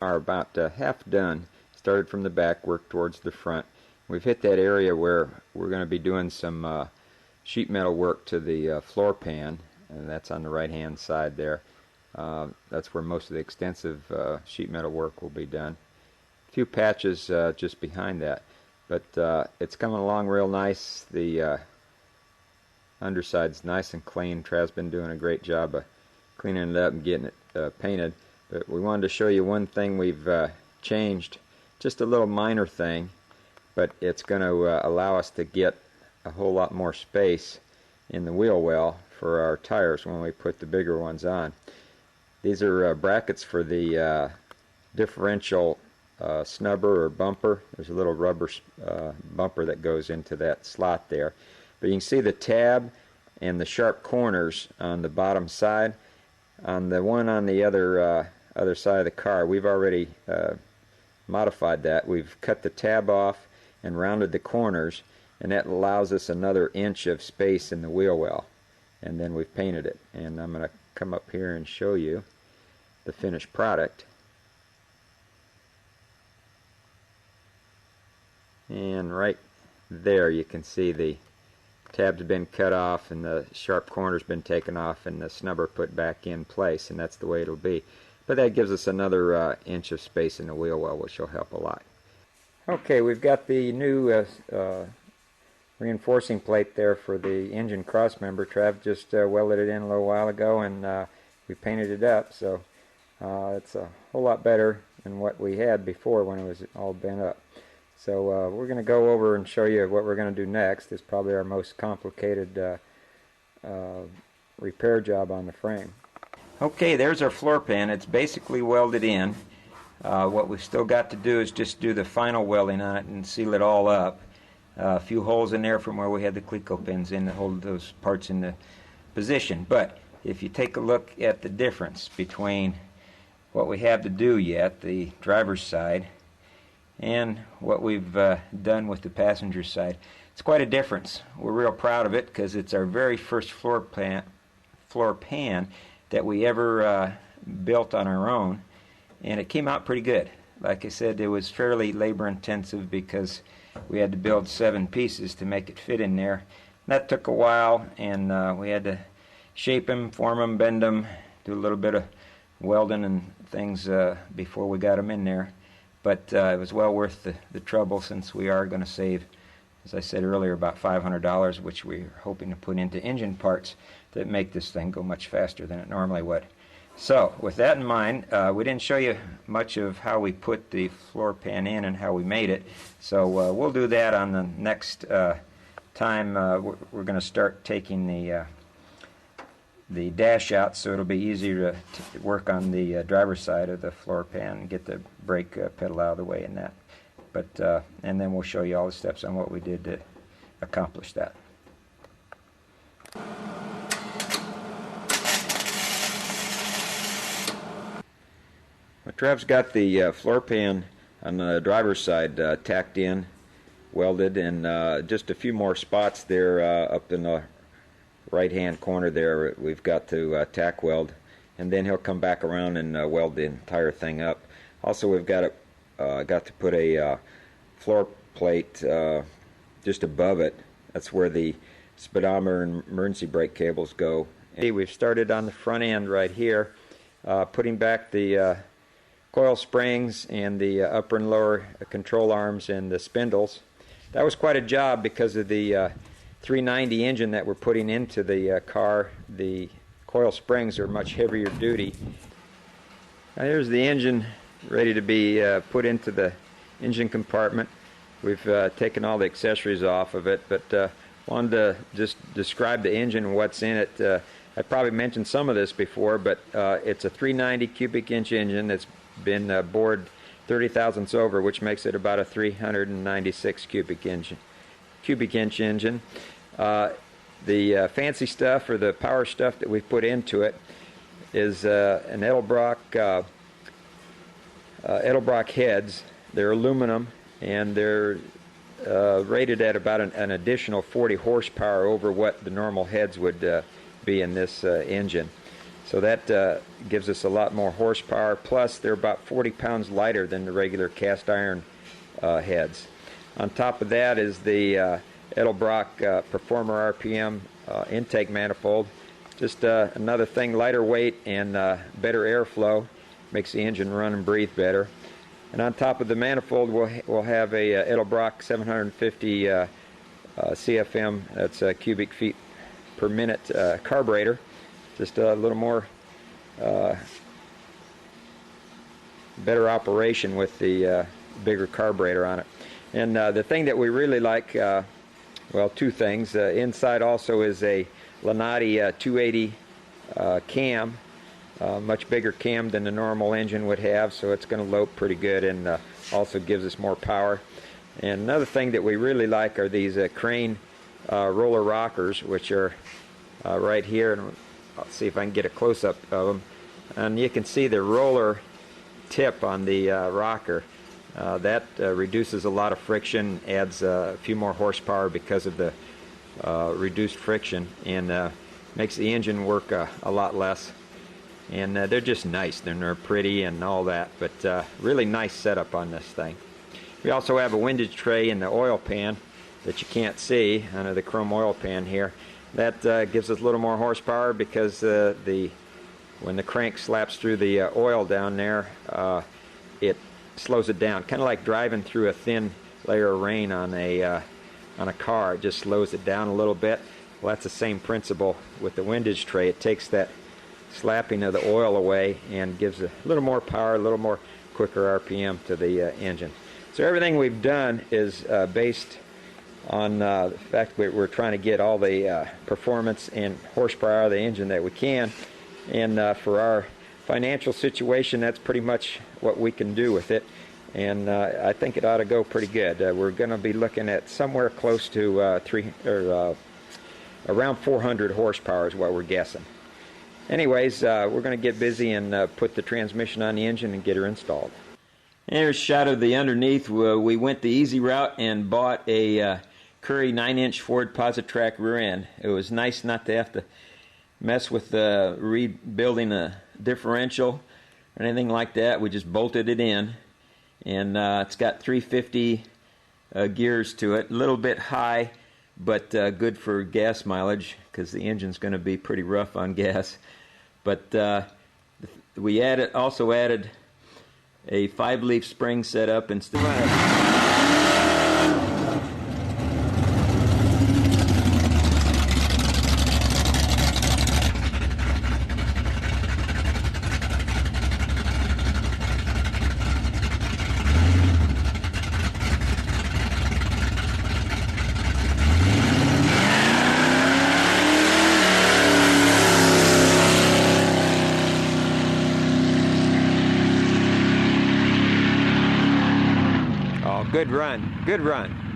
are about half done. Started from the back, worked towards the front. We've hit that area where we're going to be doing some sheet metal work to the floor pan, and that's on the right hand side there. That's where most of the extensive sheet metal work will be done. A few patches just behind that, but it's coming along real nice. The underside's nice and clean. Trav's been doing a great job of cleaning it up and getting it painted. But we wanted to show you one thing we've changed, just a little minor thing, but it's going to allow us to get a whole lot more space in the wheel well for our tires when we put the bigger ones on. These are brackets for the differential snubber or bumper. There's a little rubber bumper that goes into that slot there. But you can see the tab and the sharp corners on the bottom side. On the one on the other side of the car, we've already modified that. We've cut the tab off and rounded the corners, and that allows us another inch of space in the wheel well. And then we've painted it. And I'm going to come up here and show you the finished product. And right there you can see the tab's been cut off and the sharp corner's been taken off and the snubber put back in place, and that's the way it'll be. But that gives us another inch of space in the wheel well, which will help a lot. Okay, we've got the new reinforcing plate there for the engine cross member. Trav just welded it in a little while ago, and we painted it up, so it's a whole lot better than what we had before when it was all bent up. So we're going to go over and show you what we're going to do next. It's probably our most complicated repair job on the frame. Okay, there's our floor pan. It's basically welded in. What we've still got to do is just do the final welding on it and seal it all up. A few holes in there from where we had the Cleco pins in to hold those parts in the position. But if you take a look at the difference between what we have to do yet, the driver's side, and what we've done with the passenger side, it's quite a difference. We're real proud of it because it's our very first floor pan that we ever built on our own, and it came out pretty good. Like I said, it was fairly labor intensive because we had to build 7 pieces to make it fit in there. That took a while, and we had to shape them, form them, bend them, do a little bit of welding and things before we got them in there. But it was well worth the trouble, since we are going to save, as I said earlier, about $500, which we're hoping to put into engine parts that make this thing go much faster than it normally would. So with that in mind, we didn't show you much of how we put the floor pan in and how we made it. So we'll do that on the next time. We're going to start taking the dash out, so it'll be easier to work on the driver's side of the floor pan and get the brake pedal out of the way in that. But and then we'll show you all the steps on what we did to accomplish that. Well, Trav's got the floor pan on the driver's side tacked in, welded, and just a few more spots there up in the right hand corner there we've got to tack weld, and then he'll come back around and weld the entire thing up. Also, we've got to put a floor plate just above it. That's where the speedometer and emergency brake cables go. And we've started on the front end right here, putting back the coil springs and the upper and lower control arms and the spindles. That was quite a job because of the 390 engine that we're putting into the car. The coil springs are much heavier duty. Now here's the engine ready to be put into the engine compartment. We've taken all the accessories off of it, but wanted to just describe the engine and what's in it. I probably mentioned some of this before, but it's a 390 cubic inch engine that's been bored 30 thousandths over, which makes it about a 396 cubic inch engine. The fancy stuff, or the power stuff that we've put into it, is an Edelbrock heads. They're aluminum, and they're rated at about an additional 40 horsepower over what the normal heads would be in this engine. So that gives us a lot more horsepower. Plus, they're about 40 pounds lighter than the regular cast iron heads. On top of that is the Edelbrock Performer RPM intake manifold. Just another thing, lighter weight and better airflow. Makes the engine run and breathe better. And on top of the manifold, we'll have a Edelbrock 750 CFM, that's cubic feet per minute carburetor. Just a little more better operation with the bigger carburetor on it. And the thing that we really like, well, two things. Inside also is a Lanati 280 cam, much bigger cam than the normal engine would have, so it's going to lope pretty good and also gives us more power. And another thing that we really like are these crane roller rockers, which are right here, and I'll see if I can get a close-up of them. And you can see the roller tip on the rocker. That reduces a lot of friction, adds a few more horsepower because of the reduced friction, and makes the engine work a lot less. And they're just nice. They're pretty and all that, but really nice setup on this thing. We also have a windage tray in the oil pan that you can't see under the chrome oil pan here. That gives us a little more horsepower because when the crank slaps through the oil down there, it slows it down. Kind of like driving through a thin layer of rain on a car. It just slows it down a little bit. Well, that's the same principle with the windage tray. It takes that slapping of the oil away and gives a little more power, a little more quicker RPM to the engine. So everything we've done is based on the fact that we're trying to get all the performance and horsepower out of the engine that we can. And for our financial situation, that's pretty much what we can do with it. And I think it ought to go pretty good. We're going to be looking at somewhere close to around 400 horsepower is what we're guessing. Anyways, we're going to get busy and put the transmission on the engine and get her installed. Here's a shot of the underneath. We went the easy route and bought a Currie 9-inch Ford Positrack rear end. It was nice not to have to mess with rebuilding a differential or anything like that. We just bolted it in, and it's got 350 gears to it. A little bit high, but good for gas mileage because the engine's going to be pretty rough on gas. But we also added a 5-leaf spring setup instead of Good run, good run.